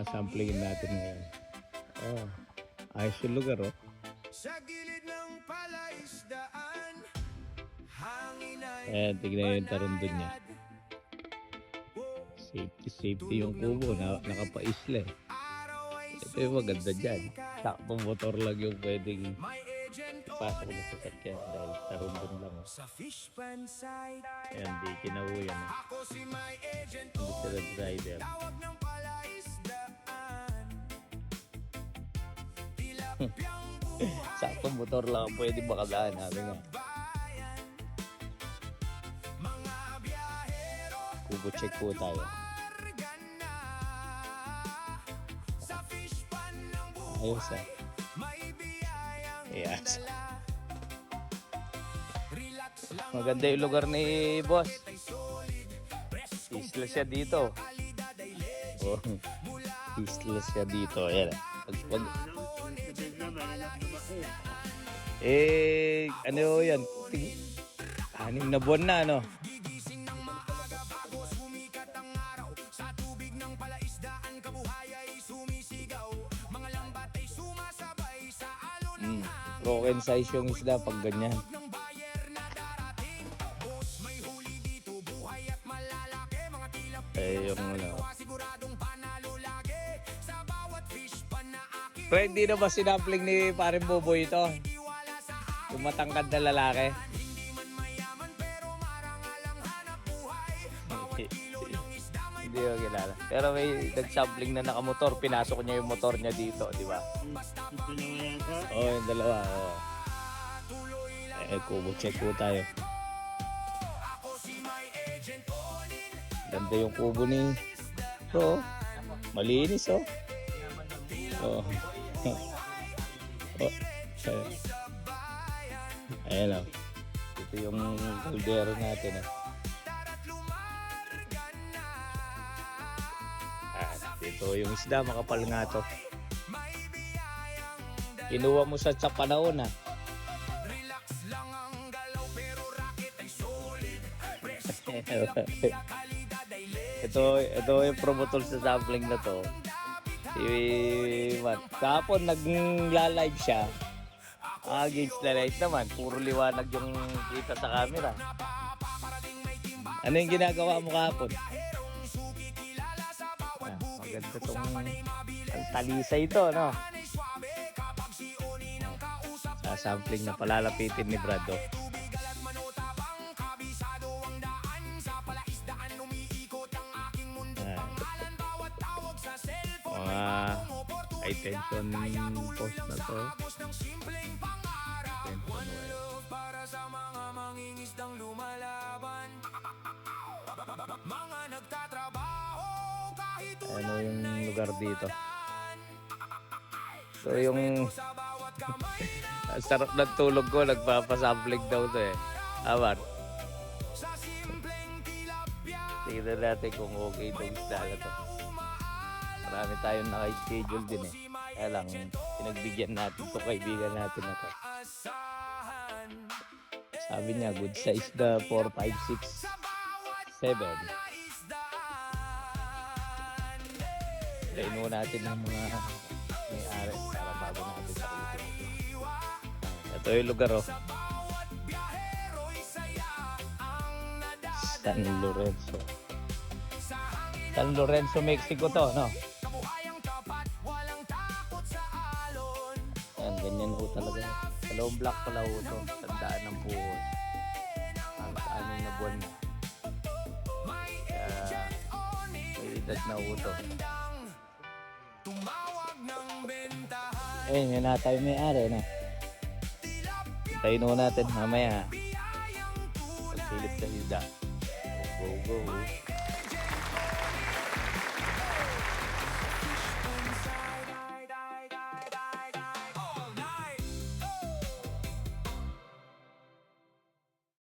Sasamplingin natin ngayon. Oh, ayos yung lugar, oh. Sa gilid ng palaisdaan, hangin ay Ayan, tignan yung tarundun niya. Safety yung kubo na nakapaisla, eh. araw ay Ito yung maganda dyan. Sakpong motor lang yung pwedeng may agent ipasok mo sa sakyan dahil tarundun lang, oh. sa fish pan side. Ayan, di kinauyan, eh. Ako si my agent Hindi sila driver. tawag ng palaisdaan. Tilapyang buhay Saktong motor lang ang pwede makadaan namin, nga. bayan. Mga biyahero Kubo check po tayo. karga na. Sa fish pan ng buhay Ayos, ah. may biyayang Yes. dala. Relax lang Maganda yung lugar ni boss. ay solid. Presko Isla siya dito. kalidad ay legit. Oh, isla siya dito. Ayan. Ano yan? 6 na buwan na, no? Gigising ng maaga bago sumikat ang araw. Sa tubig ng palaisdaan kabuhay ay sumisigaw. Mga lambat ay sumasabay sa alon ng Broken size yung isda pag ganyan. ng bayer na darating. Boss, may huli dito, buhay at malalaki. Mga tilap Eh, yung ano. siguradong panalo lagi. Sa bawat fish pan na akin, Pero hindi na ba sinapling ni Paring Boboy ito? iwala sa Yung matangkad na lalaki? hindi man mayaman pero marangal ang hanap buhay. Bawat kilo ng isda may Hindi ko kilala. Pero may nag-sampling na nakamotor. Pinasok niya yung motor niya dito, di ba? Oo, yung dalawa. Oh. tuloy lang. Kubo check po tayo. Ako si my agent Colin. Ganda yung kubo ni Bro. Malinis, oh. Oh. Oh. Ayan, oh. Ito yung kaldero natin, oh. Darat lumarga na. Ito yung isda, makapal nga to. May biyayang dala. Kinuha mo sa panahon, ah. Relax lang ang galaw pero racket ay solid. Presko tilapia kalidad ay legit. Ito yung promotor sa sampling na to. Kahapon nagla-live siya. Against the light naman. Puro liwanag yung kita sa camera. Ano yung ginagawa mo kahapon? Herong suki kilala sa bawat bukid. Maganda tong Usapan ay mabilis. ang talisa ito, no? Anay swabe kapag si Oni ng kausap. Sasampling na palalapitin ni Brad, oh. Tubig alat manotapang kabisado ang daan. Sa palaisdaan umiikot ang aking mundo. Ah. Pangalan bawat tawag sa cellphone. Mga high tension post na to. Agos ng simpleng pangarap. Tension One wire. love para sa mga mangingisdang lumalaban. Mga nagtatrabaho kahit Ano yung lugar dito? ulan. So yung Sa bawat kamay na ang sarap ng tulog ko, nagpapasampling daw to, eh. Aman, sa simpleng tilapia. tignan natin kung okay itong isda na to. Marami tayong naka-schedule din, eh. Kaya lang, pinagbigyan natin to kaibigan natin na to. Asahan Sabi niya, good size na 4, 5, 6, sa bawat 7. palaisdaan. Kain muna natin ng mga may-ari para bago natin sa ulit. Ito yung lugar, oh. Bawat biyahero'y saya ang nadadala San Lorenzo. sa hangin. San Lorenzo, Mexico to, no? Kabuhayang tapat, walang takot sa alon. Ayan, ganyan po talaga. Dalawang block pala po ito. Tandaan ng buhol. Ang 6 na buwan na. May Kaya agent Oni may edad na po ito. handang tumawag ng bentahan. Ayun, yun na tayo may-ari, no? Hintayin mo natin mamaya. Biyayang tulad Pagsilip sa isda. Go, go, go.